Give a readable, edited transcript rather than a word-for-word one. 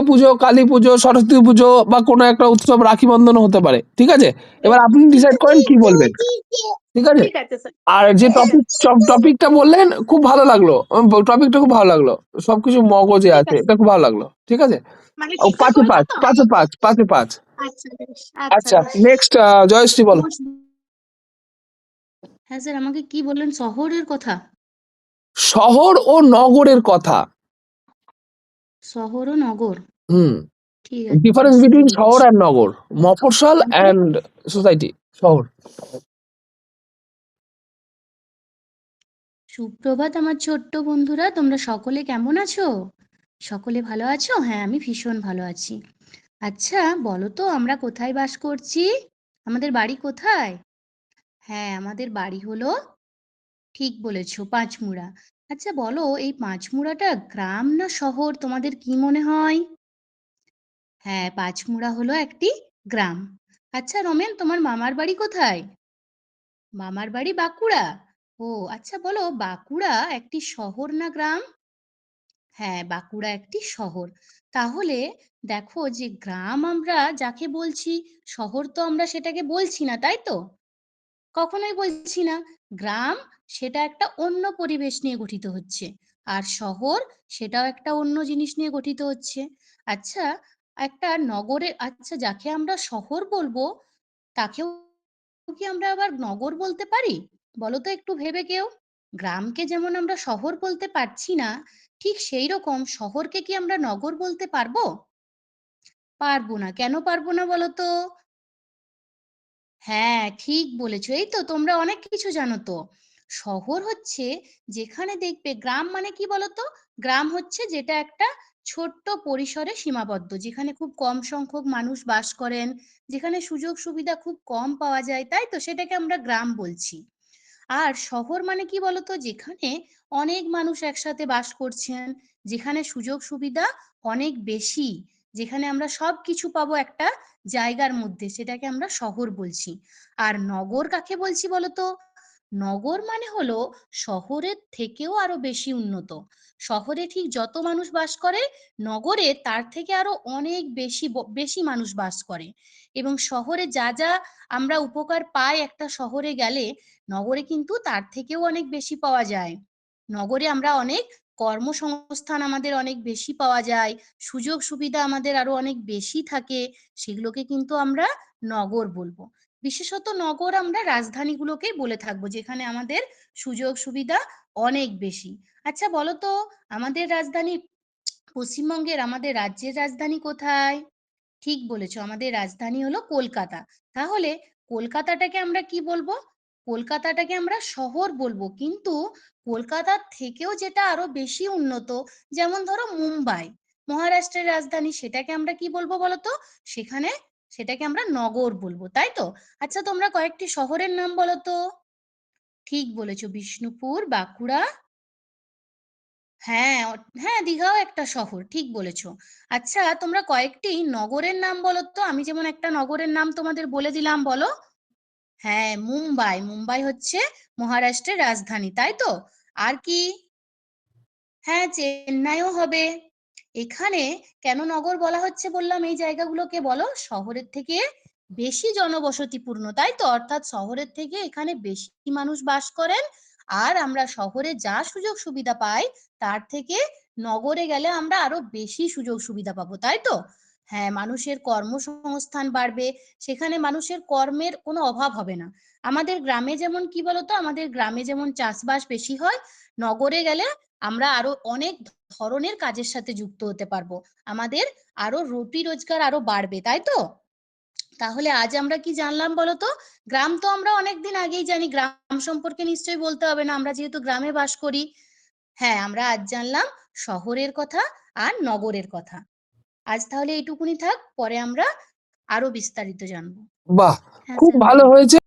পুজো, কালী পুজো, সরস্বতী পুজো বা কোনো একটা উৎসব, রাখি বন্ধনও হতে পারে। ঠিক আছে? এবার আপনি ডিসাইড করেন কি বলবেন। ঠিক আছে? ঠিক আছে স্যার, আর যে ঠিক আছে, টপিকটা বললেন খুব ভালো লাগলো। টপিকটা খুব ভালো লাগলো। সবকিছু মগজে ঠিক আছে। আছে। এটা খুব ভালো লাগলো। ঠিক আছে? মানে ও ঠিকঠাক ৫ এ হয়েছে ৫, তো? ৫ এ ৫, ৫ এ ৫। আচ্ছা বেশ, আচ্ছা আচ্ছা, বেশ। নেক্সট জয়শ্রী বলো। হ্যাঁ স্যার, আমাকে কি বললেন? শহরের কথা? শহর ও নগরের কথা। শহর ও নগর। হুম। ঠিক আছে, ডিফারেন্স বুঝতে বিটুইন শহর পেরেছি। আর নগর, মফস্বল এন্ড সোসাইটি। শহর। সুপ্রভাত আমার ছোট্ট বন্ধুরা, তোমরা সকলে কেমন আছো? সকলে ভালো আছো? হ্যাঁ, আমি ভীষণ ভালো আছি। আচ্ছা বলো তো, আমরা কোথায় বাস করছি? আমাদের বাড়ি কোথায়? হ্যাঁ, আমাদের বাড়ি হলো, ঠিক বলেছো, পাঁচমুড়া। আচ্ছা বলো, এই পাঁচমুড়াটা গ্রাম না শহর, তোমাদের কি মনে হয়? হ্যাঁ, পাঁচমুড়া হলো একটি গ্রাম। আচ্ছা রমেন, তোমার মামার বাড়ি কোথায়? মামার বাড়ি বাঁকুড়া। ও আচ্ছা, বলো বাঁকুড়া একটি শহর না গ্রাম? হ্যাঁ, বাঁকুড়া একটি শহর। তাহলে দেখো, যে গ্রাম আমরা যাকে বলছি, শহর তো আমরা সেটাকে বলছি না, তাই তো? কখনোই বলছি না। গ্রাম সেটা একটা অন্য পরিবেশ নিয়ে গঠিত হচ্ছে, আর শহর সেটাও একটা অন্য জিনিস নিয়ে গঠিত হচ্ছে। আচ্ছা, একটা নগরে, আচ্ছা যাকে আমরা শহর বলবো তাকেও কি আমরা আবার নগর বলতে পারি? বলো তো একটু ভেবে কেউ। গ্রামকে যেমন আমরা শহর বলতে পারছি না, ঠিক সেই রকম শহরকে কি আমরা নগর বলতে পারবো? পারবো না। কেন পারবো না বলো তো? হ্যাঁ, ঠিক বলেছো। এই তো, তোমরা অনেক কিছু জানো তো। শহর হচ্ছে যেখানে দেখবে, গ্রাম মানে কি বলতো? গ্রাম হচ্ছে যেটা একটা ছোট্ট পরিসরে সীমাবদ্ধ, যেখানে খুব কম সংখ্যক মানুষ বাস করেন, যেখানে সুযোগ সুবিধা খুব কম পাওয়া যায়, তাই তো? সেটাকে আমরা গ্রাম বলছি। আর শহর মানে কি বলতো? যেখানে অনেক মানুষ একসাথে বাস করছেন, যেখানে সুযোগ সুবিধা অনেক বেশি, যেখানে আমরা সব কিছু পাবো একটা জায়গার মধ্যে, সেটাকে আমরা শহর বলছি। আর নগর কাকে বলছি বলতো? নগর মানে হলো শহরের থেকেও আরো বেশি উন্নত। শহরে ঠিক যত মানুষ বাস করে, নগরে তার থেকে আরো অনেক বেশি বেশি মানুষ বাস করে। এবং শহরে যা যা আমরা উপকার পাই একটা শহরে গেলে, নগরে কিন্তু তার থেকেও অনেক বেশি পাওয়া যায়। নগরে আমরা অনেক কর্মসংস্থান আমাদের অনেক বেশি পাওয়া যায়, সুযোগ সুবিধা আমাদের আরো অনেক বেশি থাকে, সেগুলোকে কিন্তু আমরা নগর বলবো। বিশেষত নগর আমরা রাজধানীগুলোকেই বলে থাকবো, যেখানে আমাদের সুযোগ সুবিধা অনেক বেশি। আচ্ছা বলো তো, আমাদের রাজধানী, পশ্চিমবঙ্গের আমাদের রাজ্যের রাজধানী কোথায়? ঠিক বলেছো, আমাদের রাজধানী হলো কলকাতা। তাহলে কলকাতাটাকে আমরা কি বলবো? কলকাতাটাকে আমরা শহর বলবো, কিন্তু কলকাতার থেকেও যেটা আরো বেশি উন্নত, যেমন ধরো মুম্বাই, মহারাষ্ট্রের রাজধানী, সেটাকে আমরা কি বলবো বলতো? সেখানে সেটাকে আমরা নগর বলবো, তাই তো? আচ্ছা তোমরা কয়েকটি শহরের নাম বলো তো। ঠিক বলেছো, বিষ্ণুপুর, বাঁকুড়া। হ্যাঁ হ্যাঁ, দীঘাও একটা শহর, ঠিক বলেছো। আচ্ছা তোমরা কয়েকটি নগরের নাম বলো তো। আমি যেমন একটা নগরের নাম তোমাদের বলে দিলাম, বলো। হ্যাঁ, মুম্বাই। মুম্বাই হচ্ছে মহারাষ্ট্রের রাজধানী, তাই তো? আর কি? হ্যাঁ, চেন্নাইও হবে। এখানে কেন নগর বলা হচ্ছে বললাম? এই জায়গাগুলোকে বলো শহরের থেকে বেশি জনবসতিপূর্ণ, তাই তো? অর্থাৎ শহরের থেকে এখানে বেশি মানুষ বাস করেন, আর আমরা শহরে যা সুযোগ সুবিধা পাই, তার থেকে নগরে গেলে আমরা আরো বেশি সুযোগ সুবিধা পাবো, তাই তো? হ্যাঁ, মানুষের কর্মসংস্থান বাড়বে, সেখানে মানুষের কর্মের কোনো অভাব হবে না। আমাদের গ্রামে যেমন কি বলতো, আমাদের গ্রামে যেমন চাষবাস বেশি হয়, নগরে গেলে আমরা আরো অনেক ধরনের কাজের সাথে যুক্ত হতে পারবো, আমাদের আরো রুটি রোজগার আরো বাড়বে, তাই তো? তাহলে আজ আমরা কি জানলাম বলো তো? গ্রাম তো আমরা অনেকদিন আগেই জানি, গ্রাম সম্পর্কে নিশ্চয়ই বলতে হবে না, আমরা যেহেতু গ্রামে বাস করি। হ্যাঁ, আমরা আজ জানলাম শহরের কথা আর নগরের কথা। আজ তাহলে এইটুকুনি থাক, পরে আমরা আরো বিস্তারিত জানবো। বাহ! হ্যাঁ খুব স্যার, ভালো বলুন। হয়েছে।